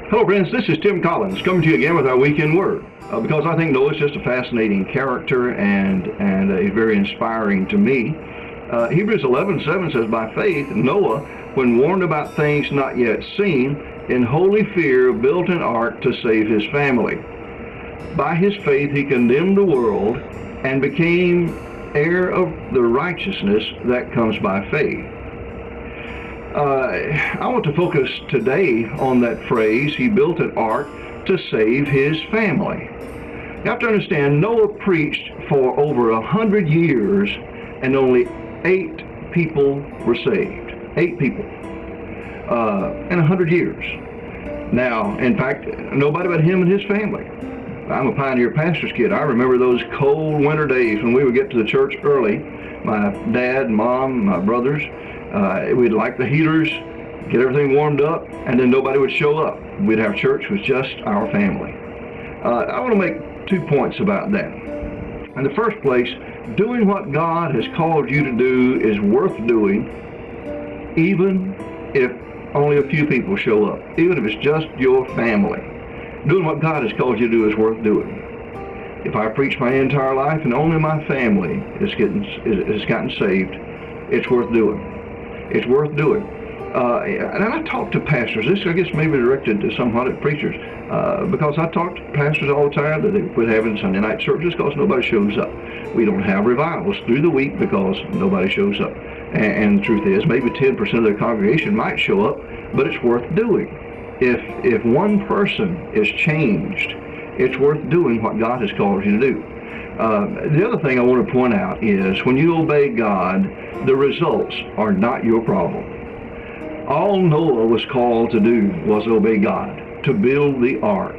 Hello friends, this is Tim Collins coming to you again with our Weekend Word. Because I think Noah is just a fascinating character and he's very inspiring to me. Hebrews 11:7 says, by faith Noah, when warned about things not yet seen, in holy fear built an ark to save his family. By his faith he condemned the world and became heir of the righteousness that comes by faith. I want to focus today on that phrase, he built an ark to save his family. You have to understand, Noah preached for over 100 years and only 8 people were saved. 8 people in 100 years. Now, in fact, nobody but him and his family. I'm a pioneer pastor's kid. I remember those cold winter days when we would get to the church early. My dad, mom, my brothers, we'd light the heaters, get everything warmed up, and then nobody would show up. We'd have church with just our family. I want to make 2 points about that. In the first place, doing what God has called you to do is worth doing, even if only a few people show up, even if it's just your family. Doing what God has called you to do is worth doing. If I preach my entire life and only my family has gotten saved, it's worth doing. It's worth doing. And I talk to pastors. This, I guess, may be directed to somewhat at preachers, because I talk to pastors all the time that they quit having Sunday night services because nobody shows up. We don't have revivals through the week because nobody shows up. And the truth is, maybe 10% of the congregation might show up, but it's worth doing. If one person is changed, it's worth doing what God has called you to do. The other thing I want to point out is when you obey God, the results are not your problem. All Noah was called to do was obey God, to build the ark.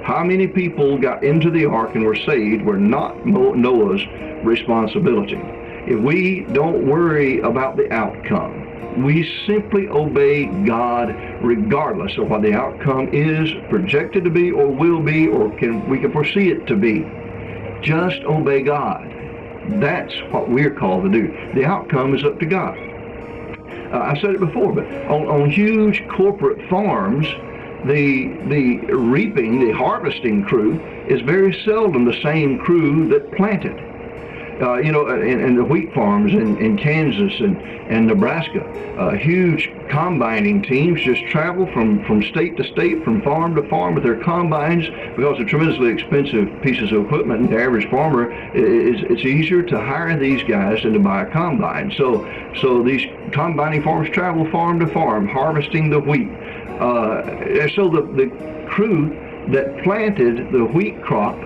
How many people got into the ark and were saved were not Noah's responsibility. If we don't worry about the outcome, we simply obey God regardless of what the outcome is projected to be or will be or we can foresee it to be. Just obey God. That's what we're called to do. The outcome is up to God. I've said it before, but on huge corporate farms, the reaping, the harvesting crew is very seldom the same crew that planted. In the wheat farms in Kansas and Nebraska, huge combining teams just travel from state to state, from farm to farm with their combines because they're tremendously expensive pieces of equipment. And the average farmer, it's easier to hire these guys than to buy a combine. So these combining farms travel farm to farm, harvesting the wheat. So the crew that planted the wheat crop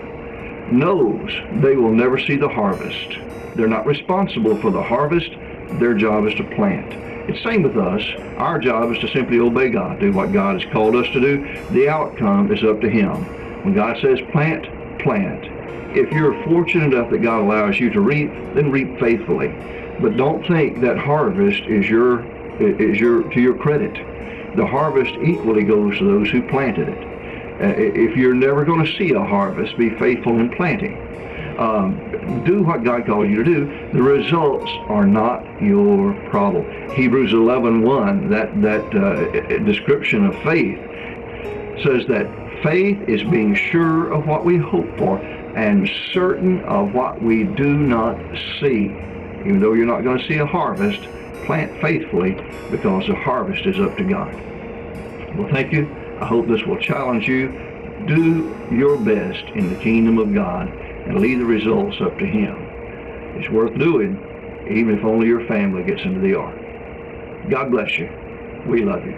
knows they will never see the harvest. They're not responsible for the harvest. Their job is to plant. It's the same with us. Our job is to simply obey God, do what God has called us to do. The outcome is up to Him. When God says plant, plant. If you're fortunate enough that God allows you to reap, then reap faithfully. But don't think that harvest is to your credit. The harvest equally goes to those who planted it. If you're never going to see a harvest, be faithful in planting. Do what God called you to do. The results are not your problem. Hebrews 11:1, that description of faith, says that faith is being sure of what we hope for and certain of what we do not see. Even though you're not going to see a harvest, plant faithfully because the harvest is up to God. Well, thank you. I hope this will challenge you. Do your best in the kingdom of God and leave the results up to Him. It's worth doing, even if only your family gets into the ark. God bless you. We love you.